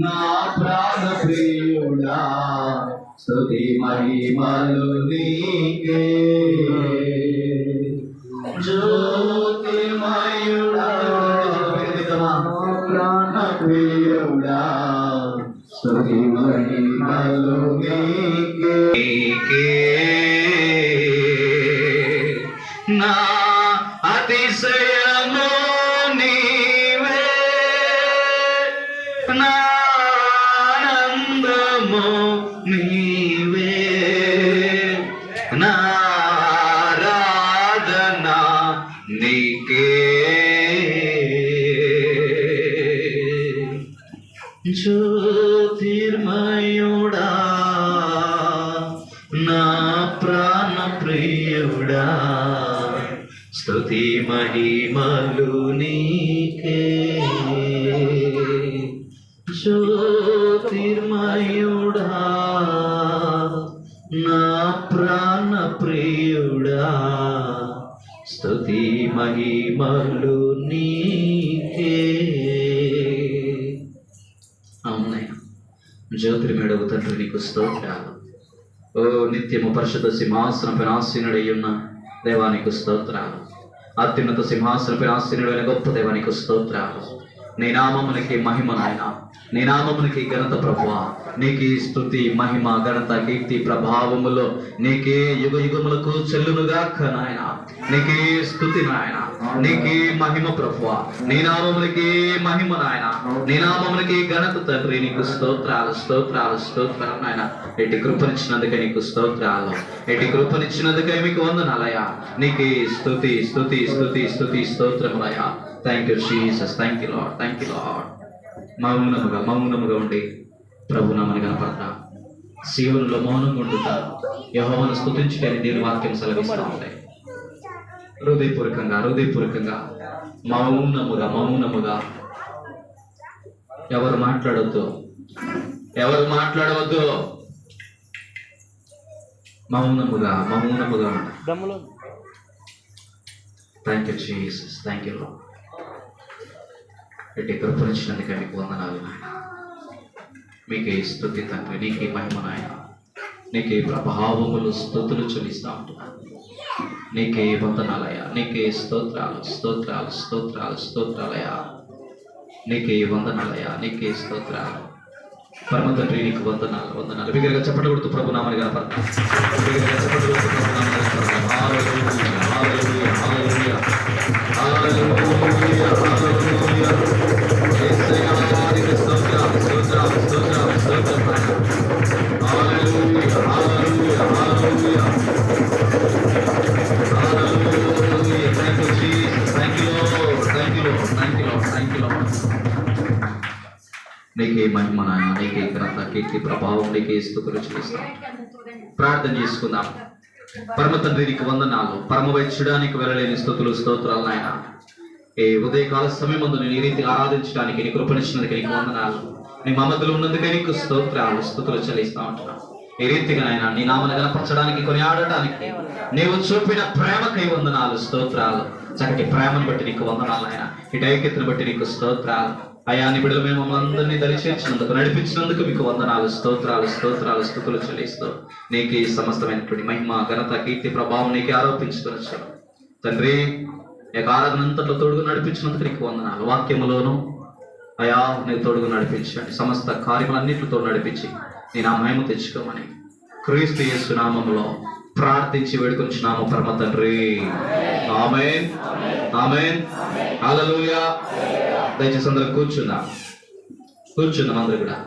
నా ప్రాణ ప్రియుడా స్తుతి మహిమలు నీకే. జ్యోతిమయుడా ప్రాణ ప్రియుడా స్తుతి మహిమలు నీకే. నా అతిశయము నీవే, నా ఆనందము నీవే, నా ఆరాధన నీకే. జ్యోతిర్మయుడా నా ప్రాణ ప్రియుడా స్తుతి మహిమలు నీకే. జ్యోతిర్మయుడా నా ప్రాణ ప్రియుడా స్తుతి మహిమలు నీకే. అవునయ్య జ్యోతిర్మయుడవు తండ్రి నీకు స్తోత్రాలు. ఓ నిత్యము పరిశుద్ధ సింహాసనపై ఆసీనుడై ఉన్న దేవానికి స్తోత్రాలు. అత్యున్నత సింహాసనపై ఆసీనుడైన గొప్ప దేవానికి స్తోత్రాలు. నీ నామమునికి మహిమ నాయన, నీ నామమునికి ఘనత ప్రభువా. నీకే స్తుతి మహిమ ఘనత కీర్తి ప్రభావములో నీకే యుగ యుగములకు చెల్లునుగాక నాయన. నీకే స్తుతి నాయన, నీకే మహిమ ప్రభువా. నీ నామమునికి మహిమ నాయన, నీ నామమునికి ఘనత తండ్రి. నీకు స్తోత్రాలు స్తోత్రాలు స్తోత్రాలు నాయన. ఎట్టి కృపనిచ్చినందుకే నీకు స్తోత్రాలు, ఎట్టి కృపనిచ్చినందుకే మీకు వందనాలయ్యా. నీకే స్తుతి స్తుతి స్తుతి స్తుతి స్తోత్రములయ్యా. Thank you Jesus, thank you lord, thank you lord. మౌనముగా ఉండి ప్రభు నామని కనపడతా, సీయోనులో మౌనంగా ఉండుతా, యెహోవాను స్తుతించుటని దేవుని వాక్యం సెలవిస్తూ ఉంటాయి. హృదయపూర్వకంగా మౌనముగా ఎవరు మాట్లాడవద్దు, మౌనముగా thank you Jesus, thank you lord. ఎట్టి కృపనిచ్చినందుకే మీకు వందనాలు నాయన. మీకే స్తుతి తండ్రి, నీకే మహిమ నాయన, నీకే ప్రభావములు స్తుతులు చెల్లిస్తూ ఉంటున్నాను. నీకే వందనాలయ్యా, నీకే స్తోత్రాలు స్తోత్రాలు స్తోత్రాలు స్తోత్రాలయ్యా. నీకే వందనాలయ్యా, నీకే స్తోత్రాలు. పరమ తండ్రి నీకు వందనాలు వందనాలు. బిగ్గరగా చప్పట్లు కొడుతూ ప్రభు నామని కనపడతాం. బిగ్గరగా చప్పట్లు కొడుతూ ప్రభు నామని కనపడతాం. హల్లెలూయా హల్లెలూయా హల్లెలూయా హల్లెలూయా హల్లెలూయా. యేసయ్యా నీకు స్తోత్రాలు స్తోత్రాలు స్తోత్రాలు స్తోత్రాలు. Hallelujah hallelujah hallelujah hallelujah. Thank you Jesus, thank you lord, thank you lord, thank you lord, thank you lord. నీకే మహిమ నాయన, నీకే ఘనత కీర్తి ప్రభావం, నీకే స్తుతులు చెల్లిస్తాం. ప్రార్థన చేసుకుందాం. పరమ తండ్రి నీకు వందనాలు. పరమ వైద్యుడానికి వెళ్ళలేని స్తుతులు స్తోత్రాలు నాయన. ఏ ఉదయకాల సమయమందు నేను ఈ రీతిగా ఆరాధించడానికి నీ కృపనిచ్చినందుకు నీకు వందనాలు. నీ మమతలు ఉన్నందుకే నీకు స్తోత్రాలు స్తుతులు చెల్లిస్తా ఉంటున్నాను. ఈ రీతిగా నాయన నీ నామను గణపరచడానికి, కొనియాడటానికి నీవు చూపిన ప్రేమకై వందనాలు స్తోత్రాలు. చక్కటి ప్రేమను బట్టి నీకు వందనాలు నాయన. ఈ ఐక్యతను బట్టి నీకు స్తోత్రాలు అయా. నీ బిడ్డలు మేము మమ్మల్ని దర్శించినందుకు, నడిపించినందుకు మీకు వందనాలు స్తోత్రాలు స్తోత్రాలు స్తుతులు చెల్లిస్తూ నీకే సమస్తమైనటువంటి మహిమ ఘనత కీర్తి ప్రభావం నీకే ఆరోపించుకొనొచ్చు తండ్రి. యొక్క ఆరాధనంతట్లో తోడుగా నడిపించినందుకు నీకు వందనాలు. వాక్యములోను అయా నీకు తోడుగా నడిపించండి. సమస్త కార్యములన్నింటితో నడిపించి నీ నా మహిమ తెచ్చుకోమని క్రీస్తు యేసు నామములో ప్రార్థించి వేడుకొంచున్నాము పరమ తండ్రి. ఆమేన్ ఆమేన్ హల్లెలూయా. దయచేసి అందరూ కూర్చుందాం అందరూ కూడా.